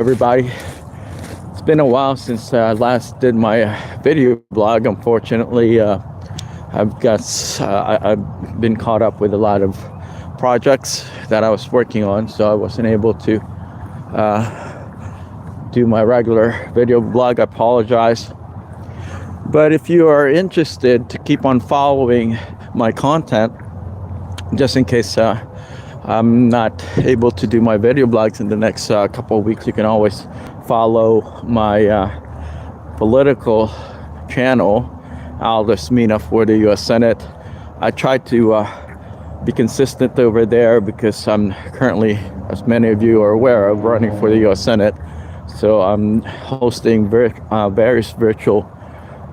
everybody. It's been a while since I last did my video blog. Unfortunately, I've been caught up with a lot of projects that I was working on, so I wasn't able to do my regular video blog. I apologize. But if you are interested to keep on following my content, just in case I'm not able to do my video blogs in the next couple of weeks, you can always follow my political channel, Aldous Mina for the U.S. Senate. I try to be consistent over there because I'm currently, as many of you are aware of, running for the U.S. Senate. So I'm hosting various virtual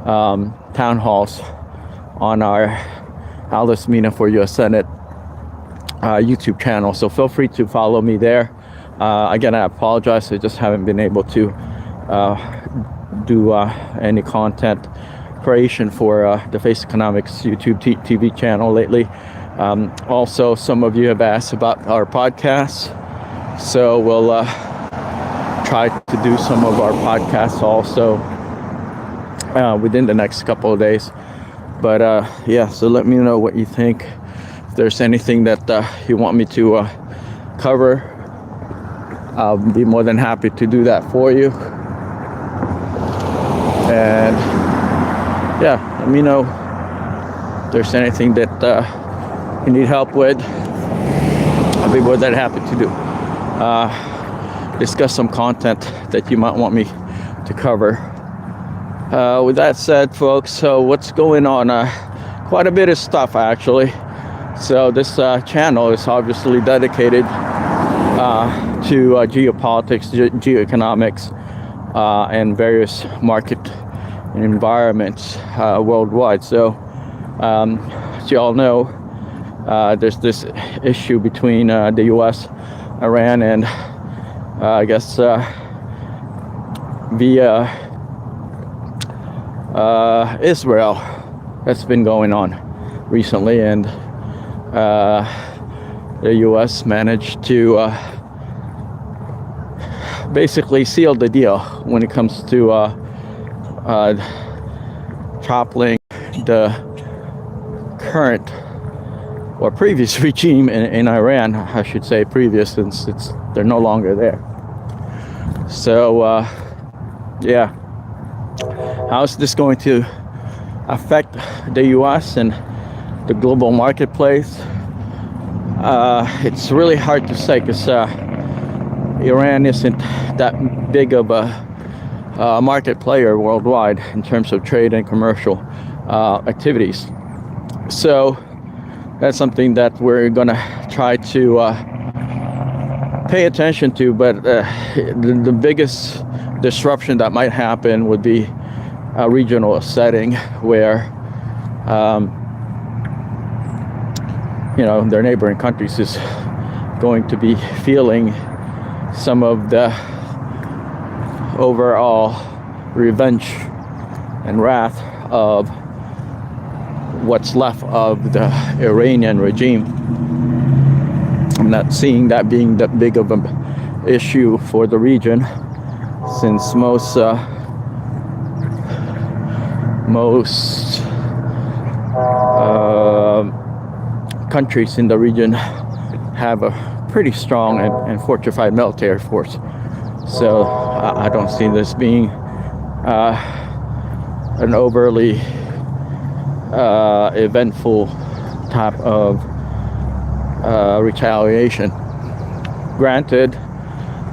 town halls on our Aldous Mina for U.S. Senate YouTube channel. So feel free to follow me there. Again, I apologize. I just haven't been able to do any content creation for the Faceconomics YouTube TV channel lately. Also, some of you have asked about our podcast. So we'll try to do some of our podcasts also within the next couple of days. But yeah, so let me know what you think. If there's anything that you want me to cover, I'll be more than happy to do that for you. And yeah, let me know if there's anything that you need help with. I'll be more than happy to do. Discuss some content that you might want me to cover. With that said, folks, so what's going on? Quite a bit of stuff, actually. So this channel is obviously dedicated to geopolitics, geoeconomics, and various market environments worldwide. So, as you all know, there's this issue between the U.S., Iran, and I guess via Israel that's been going on recently, and the U.S. managed to basically seal the deal when it comes to toppling the current or previous regime in Iran, I should say previous, since they're no longer there. So yeah, how's this going to affect the U.S. and the global marketplace? It's really hard to say because Iran isn't that big of a market player worldwide in terms of trade and commercial activities. So that's something that we're gonna try to pay attention to, but the biggest disruption that might happen would be a regional setting where their neighboring countries is going to be feeling some of the overall revenge and wrath of what's left of the Iranian regime. I'm not seeing that being that big of an issue for the region, since most countries in the region have a pretty strong and fortified military force. So I don't see this being an overly eventful type of retaliation. Granted,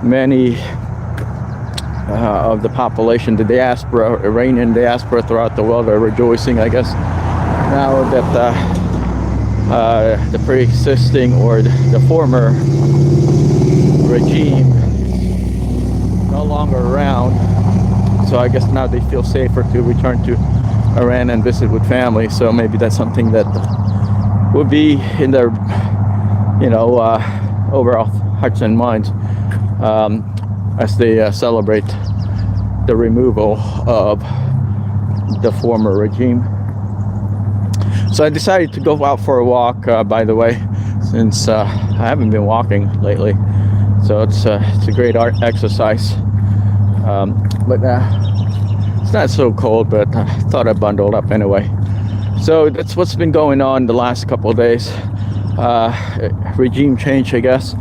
many of the population, the diaspora, Iranian diaspora throughout the world, are rejoicing, I guess, now that the pre-existing or the former regime no longer around. So I guess now they feel safer to return to Iran and visit with family. So maybe that's something that would be in their, overall hearts and minds as they celebrate the removal of the former regime. So I decided to go out for a walk, by the way, since I haven't been walking lately. So it's a great exercise. But it's not so cold, but I thought I bundled up anyway. So that's what's been going on the last couple of days. Regime change, I guess,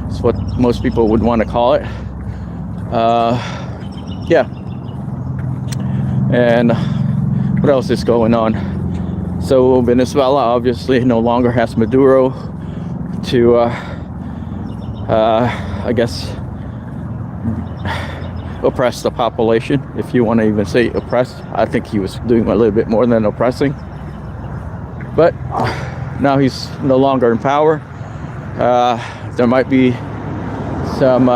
is what most people would want to call it. Yeah. And what else is going on? So Venezuela obviously no longer has Maduro to, I guess, oppress the population, if you want to even say oppress. I think he was doing a little bit more than oppressing. But now he's no longer in power. There might be some,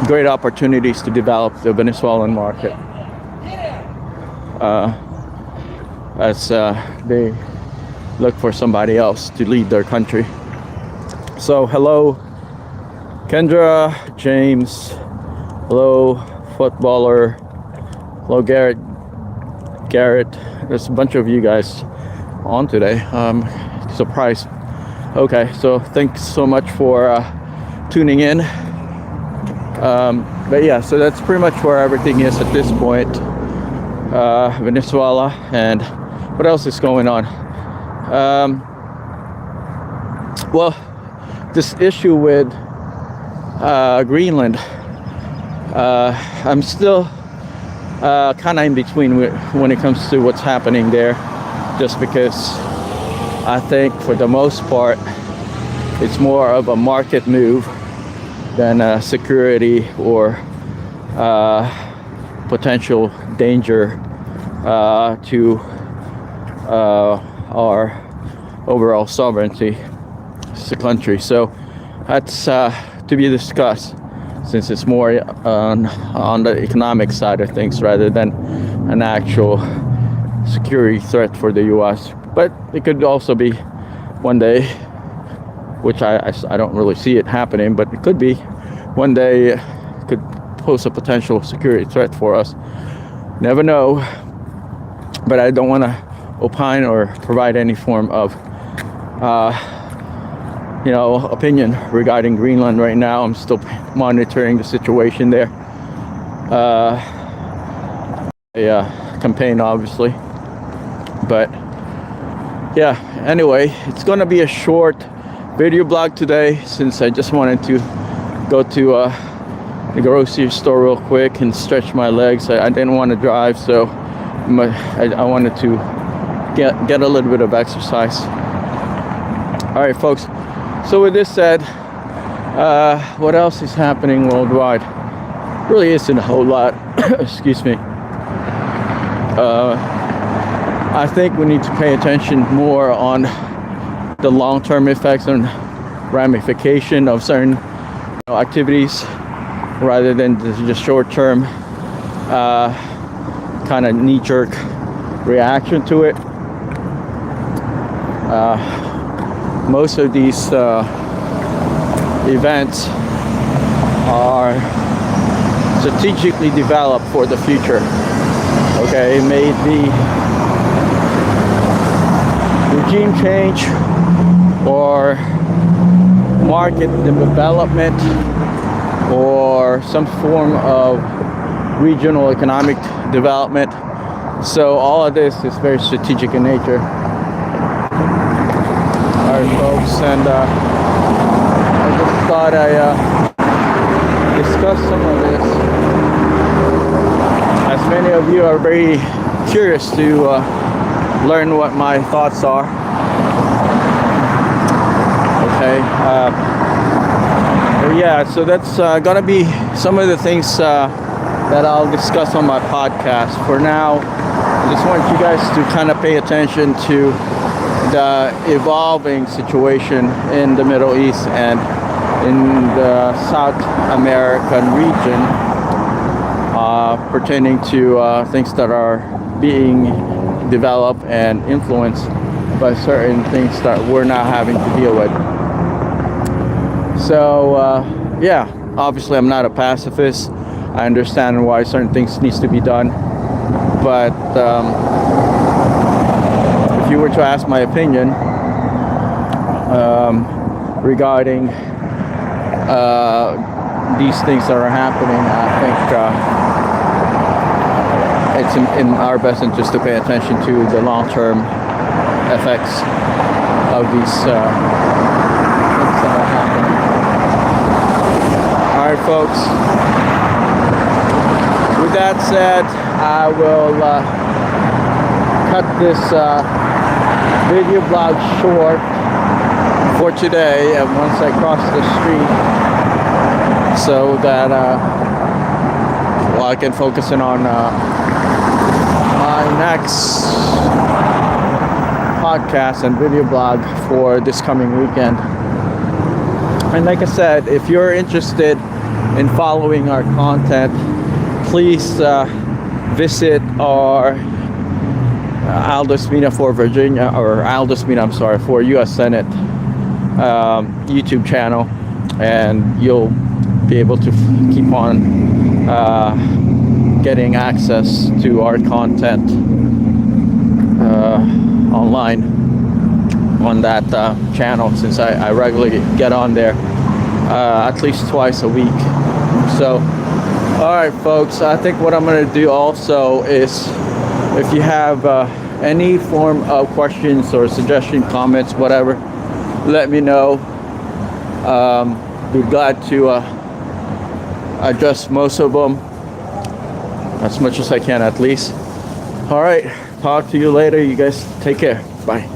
great opportunities to develop the Venezuelan market as they look for somebody else to lead their country. So hello Kendra, James, hello footballer, hello Garrett. There's a bunch of you guys on today. Surprised. Okay, so thanks so much for tuning in. But yeah, so that's pretty much where everything is at this point. Venezuela, and what else is going on? Well, this issue with Greenland, I'm still kind of in between when it comes to what's happening there, just because I think for the most part it's more of a market move than a security or potential danger to our overall sovereignty as a country. So that's to be discussed, since it's more on the economic side of things rather than an actual security threat for the U.S. But it could also be one day, which I don't really see it happening, but it could be one day it could pose a potential security threat for us. Never know. But I don't want to opine or provide any form of opinion regarding Greenland right now. I'm still monitoring the situation there. Campaign, obviously. But yeah, anyway, it's gonna be a short video blog today, since I just wanted to go to the grocery store real quick and stretch my legs. I didn't want to drive, so I wanted to get a little bit of exercise. All right, folks. So with this said, what else is happening worldwide? Really isn't a whole lot. Excuse me. I think we need to pay attention more on the long-term effects and ramification of certain activities, rather than just short-term kind of knee-jerk reaction to it. Most of these events are strategically developed for the future. Okay, it may be regime change or market development or some form of regional economic development. So all of this is very strategic in nature. Alright, folks, and I just thought I discuss some of this, as many of you are very curious to learn what my thoughts are. Okay, yeah, so that's gonna be some of the things that I'll discuss on my podcast. For now, I just want you guys to kind of pay attention to the evolving situation in the Middle East and in the South American region, pertaining to things that are being developed and influenced by certain things that we're now having to deal with. So yeah, obviously I'm not a pacifist. I understand why certain things needs to be done, but if you were to ask my opinion these things that are happening, I think it's in our best interest to pay attention to the long-term effects of these things that are happening. All right, folks. With that said, I will cut this video blog short for today, and once I cross the street, so that I can focus in on my next podcast and video blog for this coming weekend. And like I said, if you're interested in following our content, please visit our Aldous Mina for Virginia, or Aldous Mina, for U.S. Senate YouTube channel, and you'll be able to keep on getting access to our content online on that channel, since I regularly get on there at least twice a week. So alright folks, I think what I'm going to do also is, if you have any form of questions or suggestion, comments, whatever, let me know. Be glad to address most of them, as much as I can at least. Alright, talk to you later. You guys take care. Bye.